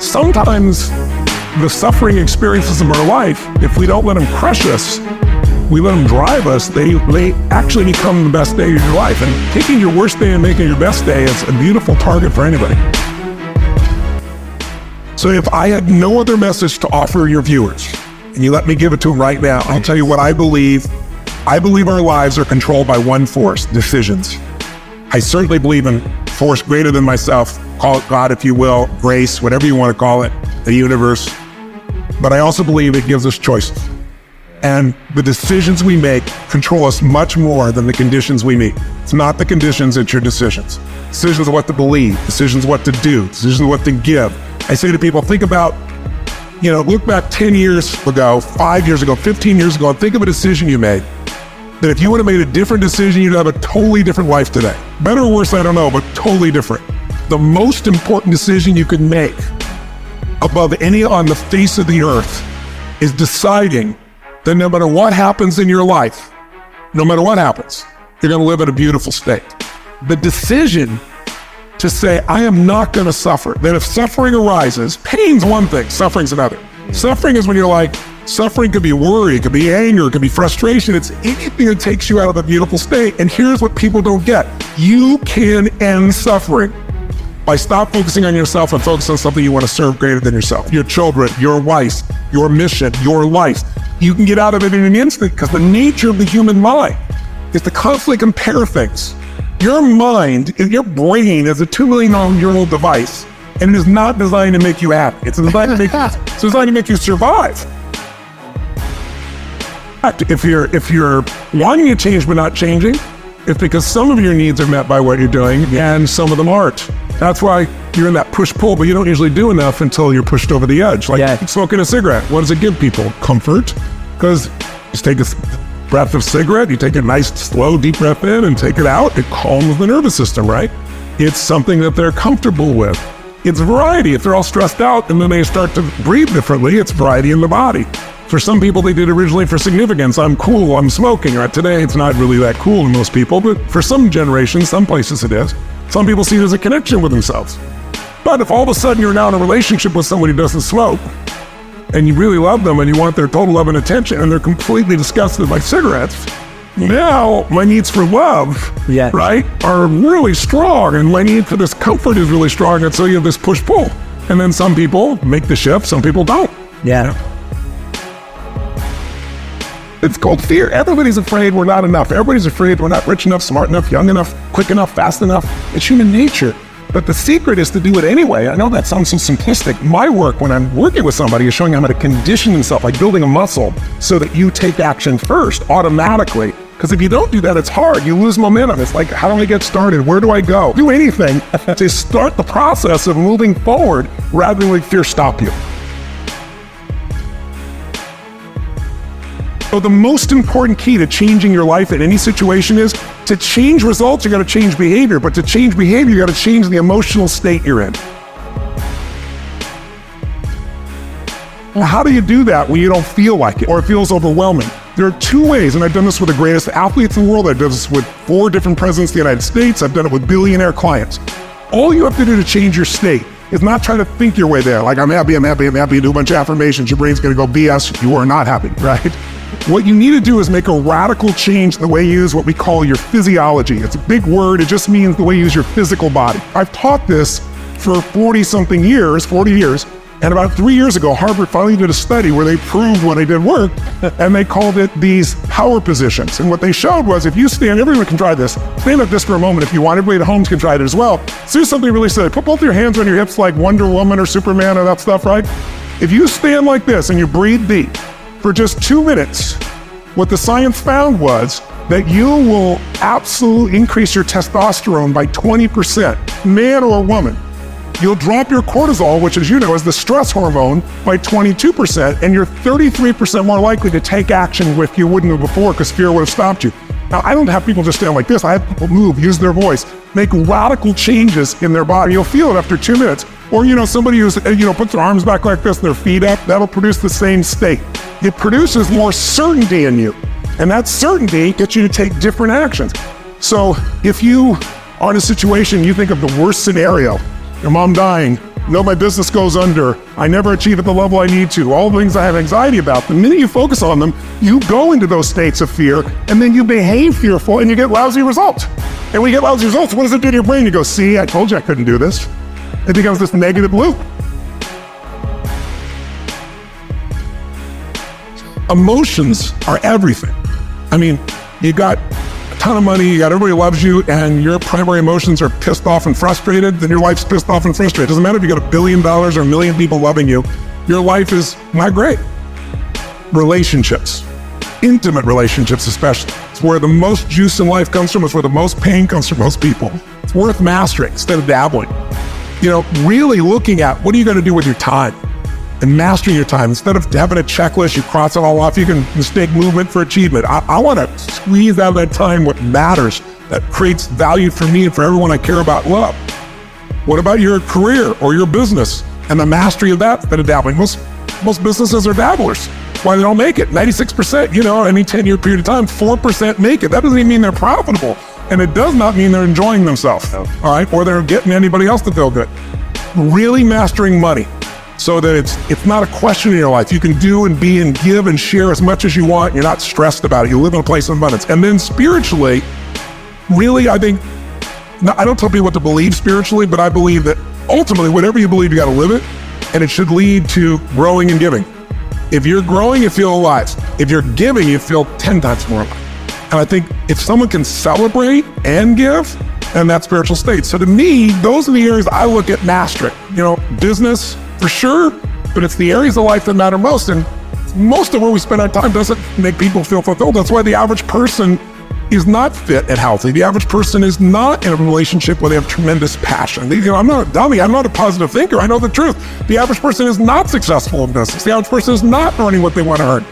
sometimes the suffering experiences of our life, if we don't let them crush us, we let them drive us, they actually become the best day of your life. And taking your worst day and making your best day is a beautiful target for anybody. So if I had no other message to offer your viewers, and you let me give it to them right now, I'll tell you what I believe. I believe our lives are controlled by one force: decisions. I certainly believe in force greater than myself. Call it God if you will, grace, whatever you want to call it, the universe. But I also believe it gives us choices. And the decisions we make control us much more than the conditions we meet. It's not the conditions, it's your decisions. Decisions of what to believe, decisions what to do, decisions what to give. I say to people, think about, look back 10 years ago, 5 years ago, 15 years ago, and think of a decision you made. That if you would have made a different decision, you'd have a totally different life today. Better or worse, I don't know, but totally different. The most important decision you can make above any on the face of the earth is deciding that no matter what happens in your life, no matter what happens, you're going to live in a beautiful state. The decision to say, I am not going to suffer, that if suffering arises, pain's one thing, suffering's another. Suffering is when you're like, suffering could be worry, it could be anger, it could be frustration. It's anything that takes you out of a beautiful state. And here's what people don't get. You can end suffering by stop focusing on yourself and focus on something you want to serve greater than yourself. Your children, your wife, your mission, your life. You can get out of it in an instant because the nature of the human mind is to constantly compare things. Your mind, your brain is a 2 million-year-old device, and it is not designed to make you happy. It's designed to make you survive. If you're wanting to change but not changing, it's because some of your needs are met by what you're doing and some of them aren't. That's why you're in that push-pull, but you don't usually do enough until you're pushed over the edge. Like smoking a cigarette, what does it give people? Comfort, because you take a breath of cigarette, you take a nice, slow, deep breath in and take it out, it calms the nervous system, right? It's something that they're comfortable with. It's variety. If they're all stressed out and then they start to breathe differently, it's variety in the body. For some people, they did originally for significance. I'm cool, I'm smoking. Right? Today, it's not really that cool to most people, but for some generations, some places it is. Some people see it as a connection with themselves. But if all of a sudden you're now in a relationship with someone who doesn't smoke, and you really love them and you want their total love and attention, and they're completely disgusted by cigarettes, now my needs for love, right, are really strong, and my need for this comfort is really strong, and so you have this push-pull. And then some people make the shift, some people don't. It's called fear. Everybody's afraid we're not enough. Everybody's afraid we're not rich enough, smart enough, young enough, quick enough, fast enough. It's human nature. But the secret is to do it anyway. I know that sounds so simplistic. My work when I'm working with somebody is showing them how to condition themselves, like building a muscle, so that you take action first, automatically. Because if you don't do that, it's hard. You lose momentum. It's like, how do I get started? Where do I go? Do anything to start the process of moving forward rather than let fear stop you. So the most important key to changing your life in any situation is to change results, you got to change behavior. But to change behavior, you got to change the emotional state you're in. Well, how do you do that when you don't feel like it or it feels overwhelming? There are two ways, and I've done this with the greatest athletes in the world. I've done this with 4 different presidents of the United States. I've done it with billionaire clients. All you have to do to change your state is not try to think your way there. Like, I'm happy, you do a bunch of affirmations. Your brain's going to go, BS, you are not happy, right? What you need to do is make a radical change in the way you use what we call your physiology. It's a big word. It just means the way you use your physical body. I've taught this for 40 years. And about 3 years ago, Harvard finally did a study where they proved when they did work, and they called it these power positions. And what they showed was if you stand, everyone can try this. Stand up just for a moment if you want. Everybody at home can try it as well. So do something really silly. Put both your hands on your hips like Wonder Woman or Superman or that stuff, right? If you stand like this and you breathe deep for just 2 minutes, what the science found was that you will absolutely increase your testosterone by 20%, man or woman. You'll drop your cortisol, which as you know is the stress hormone, by 22%, and you're 33% more likely to take action if you wouldn't have before because fear would have stopped you. Now, I don't have people just stand like this. I have people move, use their voice, make radical changes in their body. You'll feel it after 2 minutes. Or, somebody who's, puts their arms back like this, their feet up, that'll produce the same state. It produces more certainty in you. And that certainty gets you to take different actions. So if you are in a situation, you think of the worst scenario, your mom dying, No, my business goes under. I never achieve at the level I need to. All the things I have anxiety about. The minute you focus on them, you go into those states of fear, and then you behave fearful, and you get lousy results. And when you get lousy results, what does it do to your brain? You go, see, I told you I couldn't do this. It becomes this negative loop. Emotions are everything. I mean, you got a ton of money, you got everybody loves you, and your primary emotions are pissed off and frustrated, then your life's pissed off and frustrated. It doesn't matter if you got $1 billion or a million people loving you, your life is not great. Relationships, intimate relationships especially. It's where the most juice in life comes from. It's where the most pain comes from most people. It's worth mastering instead of dabbling. Really looking at what are you going to do with your time and mastering your time. Instead of having a checklist, you cross it all off, you can mistake movement for achievement. I want to squeeze out of that time what matters, that creates value for me and for everyone I care about and love. What about your career or your business and the mastery of that instead of dabbling? Most businesses are dabblers. Why they don't make it? 96%, any 10-year period of time, 4% make it. That doesn't even mean they're profitable. And it does not mean they're enjoying themselves, all right? Or they're getting anybody else to feel good. Really mastering money so that it's not a question in your life. You can do and be and give and share as much as you want. You're not stressed about it. You live in a place of abundance. And then spiritually, really, I think, I don't tell people what to believe spiritually, but I believe that ultimately, whatever you believe, you got to live it. And it should lead to growing and giving. If you're growing, you feel alive. If you're giving, you feel 10 times more alive. And I think if someone can celebrate and give, and that spiritual state. So to me, those are the areas I look at mastering. Business, for sure, but it's the areas of life that matter most. And most of where we spend our time doesn't make people feel fulfilled. That's why the average person is not fit and healthy. The average person is not in a relationship where they have tremendous passion. I'm not a dummy. I'm not a positive thinker. I know the truth. The average person is not successful in business. The average person is not earning what they want to earn.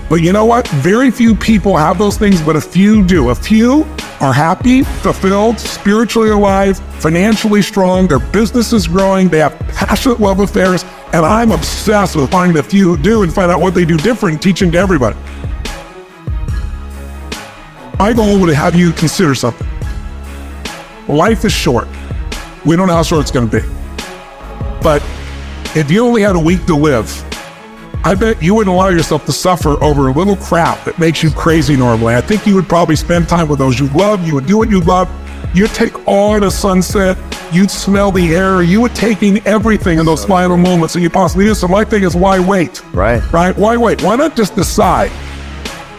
But you know what? Very few people have those things, but a few do. A few are happy, fulfilled, spiritually alive, financially strong, their business is growing, they have passionate love affairs, and I'm obsessed with finding the few who do and find out what they do different and teaching to everybody. My goal would have you consider something. Life is short. We don't know how short it's going to be. But if you only had a week to live, I bet you wouldn't allow yourself to suffer over a little crap that makes you crazy normally. I think you would probably spend time with those you love. You would do what you love. You'd take all the sunset. You'd smell the air. You would take in everything in those final moments that you possibly do. So my thing is, why wait? Right? Why wait? Why not just decide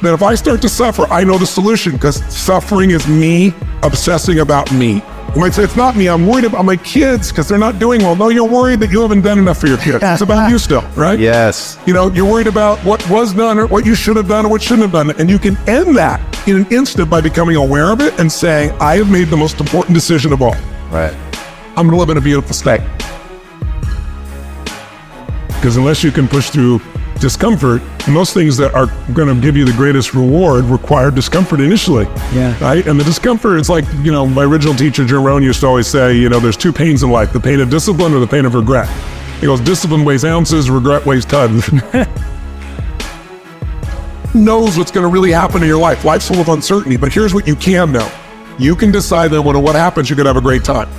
that if I start to suffer, I know the solution, because suffering is me obsessing about me. You might say, it's not me, I'm worried about my kids because they're not doing well. No, you're worried that you haven't done enough for your kids. It's about you still, right? Yes. You're worried about what was done or what you should have done or what shouldn't have done. And you can end that in an instant by becoming aware of it and saying, I have made the most important decision of all. Right. I'm gonna live in a beautiful state. Because unless you can push through discomfort, most things that are going to give you the greatest reward require discomfort initially. Yeah. Right? And the discomfort, it's like, my original teacher, Jerome, used to always say, there's two pains in life, the pain of discipline or the pain of regret. He goes, discipline weighs ounces, regret weighs tons. Knows what's going to really happen in your life. Life's full of uncertainty, but here's what you can know. You can decide that what happens, you're going to have a great time.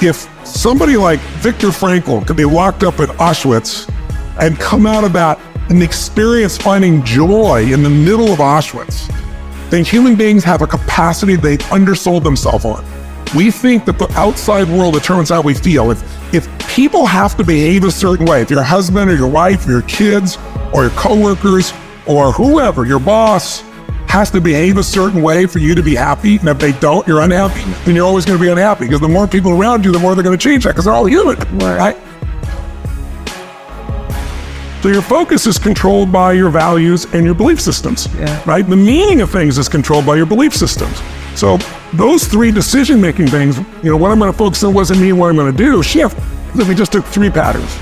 If somebody like Viktor Frankl could be locked up at Auschwitz and come out of that and experience finding joy in the middle of Auschwitz, then human beings have a capacity they've undersold themselves on. We think that the outside world determines how we feel. If people have to behave a certain way, if your husband or your wife or your kids or your coworkers or whoever, your boss, has to behave a certain way for you to be happy, and if they don't, you're unhappy, then you're always going to be unhappy, because the more people around you, the more they're going to change that, because they're all human, right? So your focus is controlled by your values and your belief systems, right? The meaning of things is controlled by your belief systems. So those three decision-making things, what I'm going to focus on, wasn't me, what I'm going to do, shift. We just took three patterns.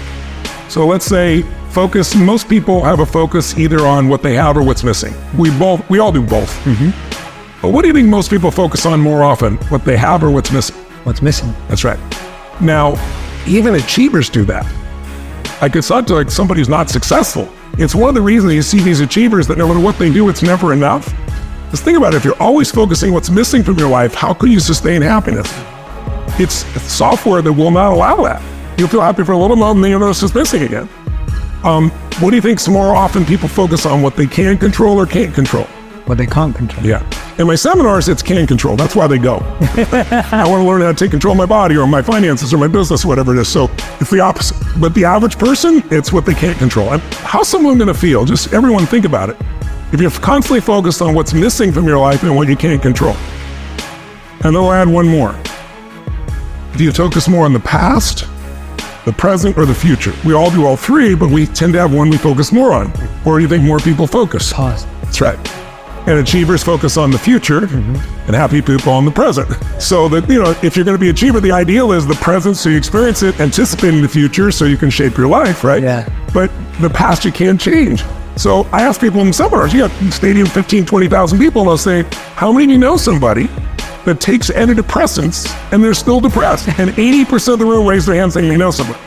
So let's say focus, most people have a focus either on what they have or what's missing. We all do both. Mm-hmm. But what do you think most people focus on more often? What they have or what's missing? What's missing. That's right. Now, even achievers do that. It's not like somebody who's not successful. It's one of the reasons you see these achievers that no matter what they do, it's never enough. Just think about it. If you're always focusing what's missing from your life, how can you sustain happiness? It's software that will not allow that. You'll feel happy for a little moment, and then you'll notice it's missing again. What do you think's more often people focus on? What they can control or can't control? What they can't control. Yeah. In my seminars, it's can control. That's why they go. I want to learn how to take control of my body or my finances or my business, whatever it is. So it's the opposite. But the average person, it's what they can't control. And how's someone going to feel? Just everyone think about it. If you're constantly focused on what's missing from your life and what you can't control. And then I'll add one more. Do you focus more on the past, the present, or the future? We all do all three, but we tend to have one we focus more on. Or do you think more people focus? Past. That's right. And achievers focus on the future, and happy people on the present. So that, if you're going to be an achiever, the ideal is the present, so you experience it, anticipating the future, so you can shape your life, right? Yeah. But the past you can't change. So I ask people in seminars, you got stadium 15, 20,000 people, and I'll say, how many of you know somebody that takes antidepressants and they're still depressed? And 80% of the room raise their hand saying they know somebody.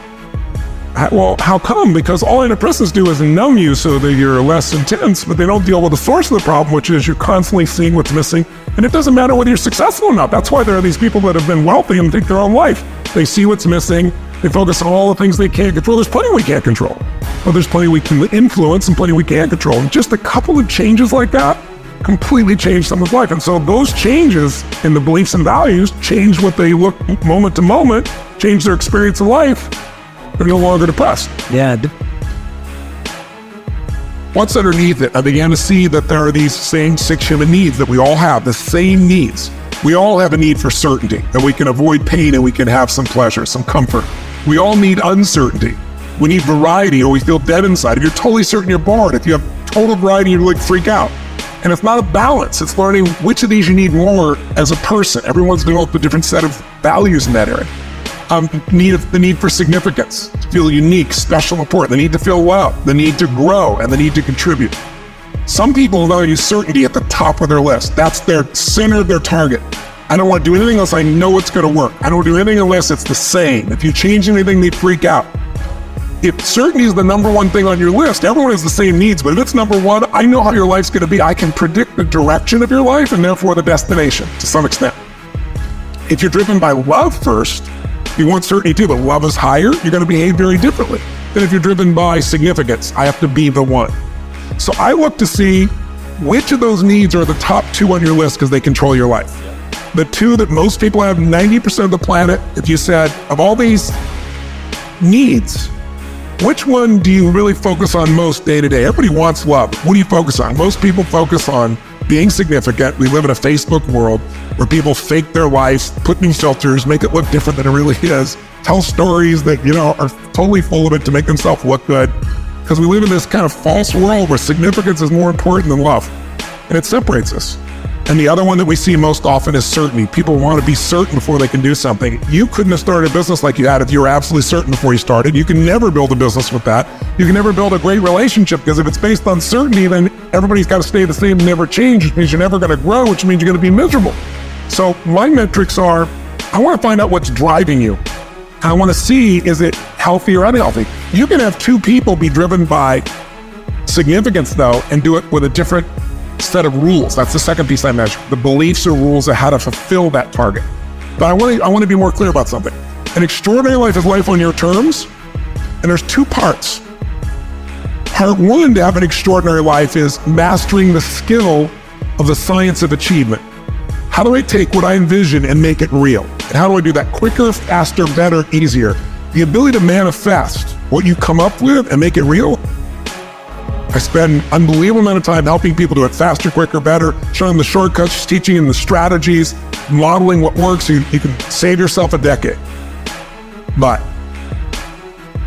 Well, how come? Because all antidepressants do is numb you so that you're less intense, but they don't deal with the source of the problem, which is you're constantly seeing what's missing. And it doesn't matter whether you're successful or not. That's why there are these people that have been wealthy and take their own life. They see what's missing. They focus on all the things they can't control. There's plenty we can't control. Well, there's plenty we can influence and plenty we can't control. And just a couple of changes like that completely change someone's life. And so those changes in the beliefs and values change what they look moment to moment, change their experience of life. They're no longer depressed. Yeah. Once underneath it, I began to see that there are these same 6 human needs that we all have, the same needs. We all have a need for certainty, that we can avoid pain and we can have some pleasure, some comfort. We all need uncertainty. We need variety, or we feel dead inside. If you're totally certain, you're bored. If you have total variety, you like freak out. And it's not a balance. It's learning which of these you need more as a person. Everyone's developed a different set of values in that area. The need for significance, to feel unique, special, important, the need to feel loved, the need to grow, and the need to contribute. Some people value certainty at the top of their list. That's their center of their target. I don't want to do anything else. I know it's going to work. I don't do anything unless it's the same. If you change anything, they freak out. If certainty is the number one thing on your list, everyone has the same needs, but if it's number one, I know how your life's going to be. I can predict the direction of your life and therefore the destination to some extent. If you're driven by love first, you want certainty too, but love is higher, you're going to behave very differently than if you're driven by significance. I have to be the one. So I look to see which of those needs are the top 2 on your list because they control your life. The 2 that most people have, 90% of the planet, if you said, of all these needs, which one do you really focus on most day to day? Everybody wants love. What do you focus on? Most people focus on being significant. We live in a Facebook world where people fake their lives, put new filters, make it look different than it really is, tell stories that, are totally full of it to make themselves look good. Because we live in this kind of false world where significance is more important than love. And it separates us. And the other one that we see most often is certainty. People want to be certain before they can do something. You couldn't have started a business like you had if you were absolutely certain before you started. You can never build a business with that. You can never build a great relationship because if it's based on certainty, then everybody's got to stay the same and never change, which means you're never going to grow, which means you're going to be miserable. So my metrics are, I want to find out what's driving you. I want to see, is it healthy or unhealthy? You can have 2 people be driven by significance though, and do it with a different set of rules. That's the second piece I measure. The beliefs or rules of how to fulfill that target. But I want to be more clear about something. An extraordinary life is life on your terms, and there's 2 parts. Part 1 to have an extraordinary life is mastering the skill of the science of achievement. How do I take what I envision and make it real? And how do I do that quicker, faster, better, easier? The ability to manifest what you come up with and make it real. I spend an unbelievable amount of time helping people do it faster, quicker, better, showing them the shortcuts, teaching them the strategies, modeling what works so you can save yourself a decade. But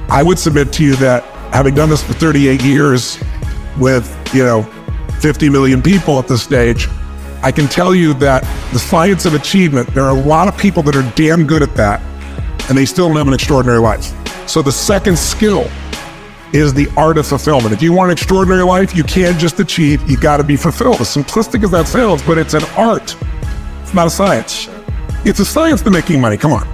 I would submit to you that having done this for 38 years with, 50 million people at this stage, I can tell you that the science of achievement, there are a lot of people that are damn good at that, and they still don't have an extraordinary life. So the second skill is the art of fulfillment. If you want an extraordinary life, you can't just achieve, you got to be fulfilled. As simplistic as that sounds, but it's an art. It's not a science. It's a science to making money, come on.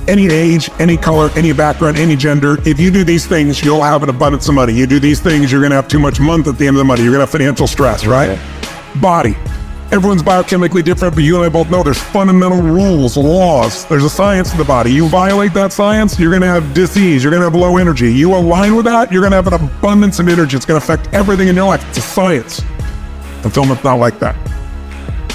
Any age, any color, any background, any gender, if you do these things, you'll have an abundance of money. You do these things, you're going to have too much month at the end of the money. You're going to have financial stress, right? Body. Everyone's biochemically different, but you and I both know there's fundamental rules, laws. There's a science to the body. You violate that science, you're going to have disease. You're going to have low energy. You align with that, you're going to have an abundance of energy. It's going to affect everything in your life. It's a science. Fulfillment's not like that.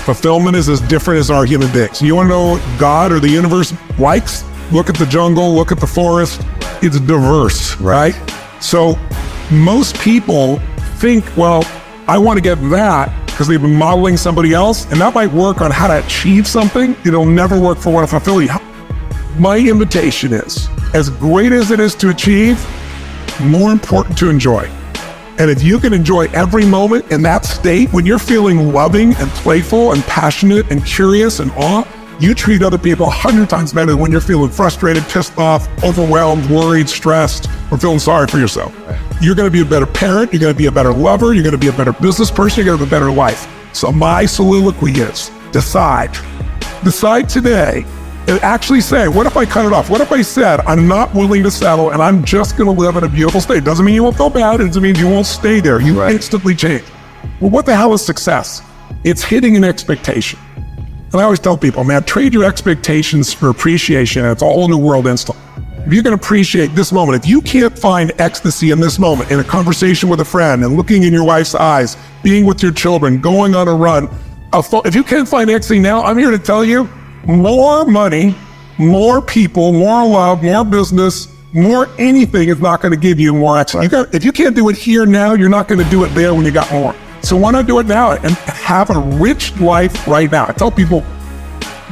Fulfillment is as different as our human beings. You want to know what God or the universe likes? Look at the jungle, look at the forest. It's diverse, right? So most people think, well, I want to get that because they've been modeling somebody else, and that might work on how to achieve something. It'll never work for what to fulfill you. My invitation is, as great as it is to achieve, more important to enjoy. And if you can enjoy every moment in that state, when you're feeling loving and playful and passionate and curious and awe, you treat other people 100 times better than when you're feeling frustrated, pissed off, overwhelmed, worried, stressed, or feeling sorry for yourself. You're going to be a better parent, you're going to be a better lover, you're going to be a better business person, you're going to have a better life. So my soliloquy is, decide today, and actually say, what if I cut it off? What if I said, I'm not willing to settle and I'm just going to live in a beautiful state? Doesn't mean you won't feel bad, it doesn't mean you won't stay there. You instantly change. Well, what the hell is success? It's hitting an expectation. And I always tell people, man, trade your expectations for appreciation, and it's a whole new world instantly. If you can appreciate this moment, if you can't find ecstasy in this moment, in a conversation with a friend, and looking in your wife's eyes, being with your children, going on a run, if you can't find ecstasy now, I'm here to tell you, more money, more people, more love, more business, more anything is not going to give you more ecstasy. If you can't do it here now, you're not going to do it there when you got more. So why not do it now and have a rich life right now? I tell people,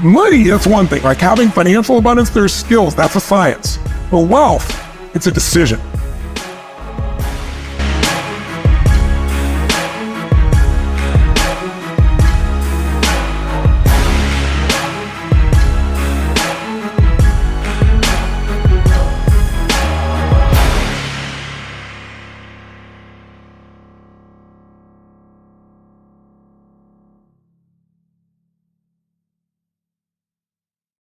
money, that's one thing. Like having financial abundance, there's skills, that's a science. But wealth, it's a decision.